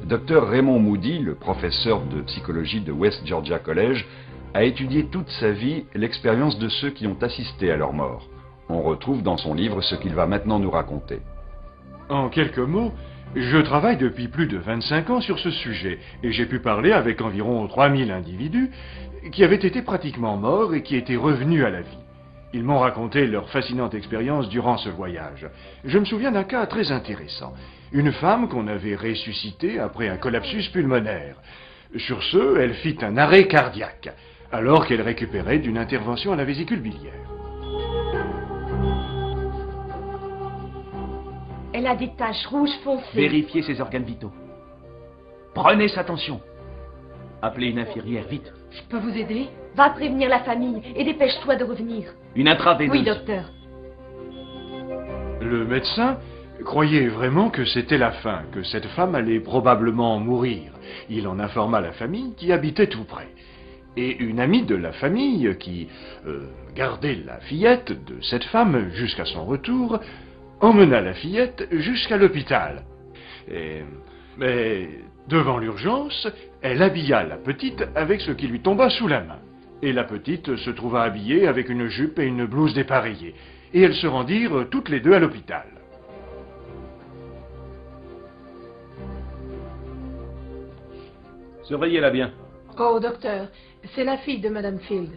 Dr Raymond Moody, le professeur de psychologie de West Georgia College, a étudié toute sa vie l'expérience de ceux qui ont assisté à leur mort. On retrouve dans son livre ce qu'il va maintenant nous raconter. En quelques mots, je travaille depuis plus de 25 ans sur ce sujet et j'ai pu parler avec environ 3000 individus qui avaient été pratiquement morts et qui étaient revenus à la vie. Ils m'ont raconté leur fascinante expérience durant ce voyage. Je me souviens d'un cas très intéressant. Une femme qu'on avait ressuscitée après un collapsus pulmonaire. Sur ce, elle fit un arrêt cardiaque, alors qu'elle récupérait d'une intervention à la vésicule biliaire. Elle a des taches rouges foncées. Vérifiez ses organes vitaux. Prenez sa tension. Appelez une infirmière, vite. Je peux vous aider? Va prévenir la famille et dépêche-toi de revenir. Une intraveineuse. Oui, docteur. Le médecin croyait vraiment que c'était la fin, que cette femme allait probablement mourir. Il en informa la famille qui habitait tout près. Et une amie de la famille qui gardait la fillette de cette femme jusqu'à son retour emmena la fillette jusqu'à l'hôpital. Mais devant l'urgence, elle habilla la petite avec ce qui lui tomba sous la main. Et la petite se trouva habillée avec une jupe et une blouse dépareillée. Et elles se rendirent toutes les deux à l'hôpital. Surveillez-la bien. Oh, docteur, c'est la fille de Madame Field.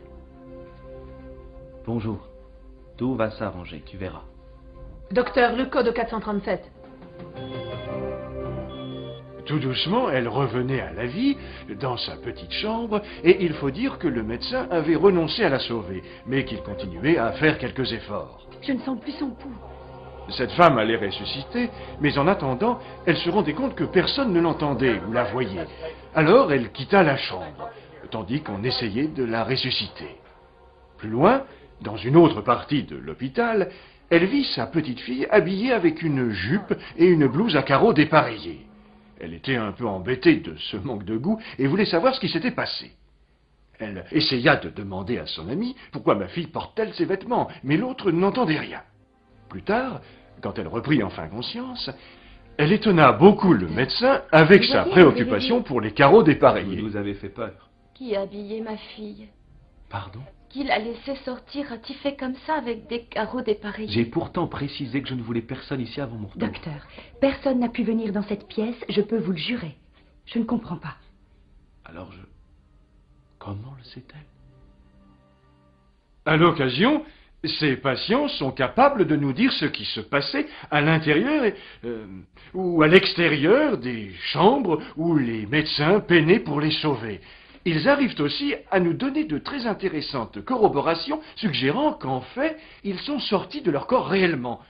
Bonjour. Tout va s'arranger, tu verras. Docteur, le code 437. Tout doucement, elle revenait à la vie dans sa petite chambre, et il faut dire que le médecin avait renoncé à la sauver, mais qu'il continuait à faire quelques efforts. Je ne sens plus son pouls. Cette femme allait ressusciter, mais en attendant, elle se rendait compte que personne ne l'entendait ou la voyait. Alors elle quitta la chambre, tandis qu'on essayait de la ressusciter. Plus loin, dans une autre partie de l'hôpital, elle vit sa petite fille habillée avec une jupe et une blouse à carreaux dépareillés. Elle était un peu embêtée de ce manque de goût et voulait savoir ce qui s'était passé. Elle essaya de demander à son amie pourquoi ma fille porte-t-elle ces vêtements, mais l'autre n'entendait rien. Plus tard, quand elle reprit enfin conscience, elle étonna beaucoup le médecin avec sa préoccupation pour les carreaux dépareillés. Vous nous avez fait peur. Qui a habillé ma fille? Pardon? Qui l'a laissée sortir a-t-il fait comme ça avec des carreaux dépareillés? J'ai pourtant précisé que je ne voulais personne ici avant mon retour. Docteur, personne n'a pu venir dans cette pièce, je peux vous le jurer. Je ne comprends pas. Alors comment le sait-elle? À l'occasion, ces patients sont capables de nous dire ce qui se passait à l'intérieur ou à l'extérieur des chambres où les médecins peinaient pour les sauver. Ils arrivent aussi à nous donner de très intéressantes corroborations suggérant qu'en fait, ils sont sortis de leur corps réellement,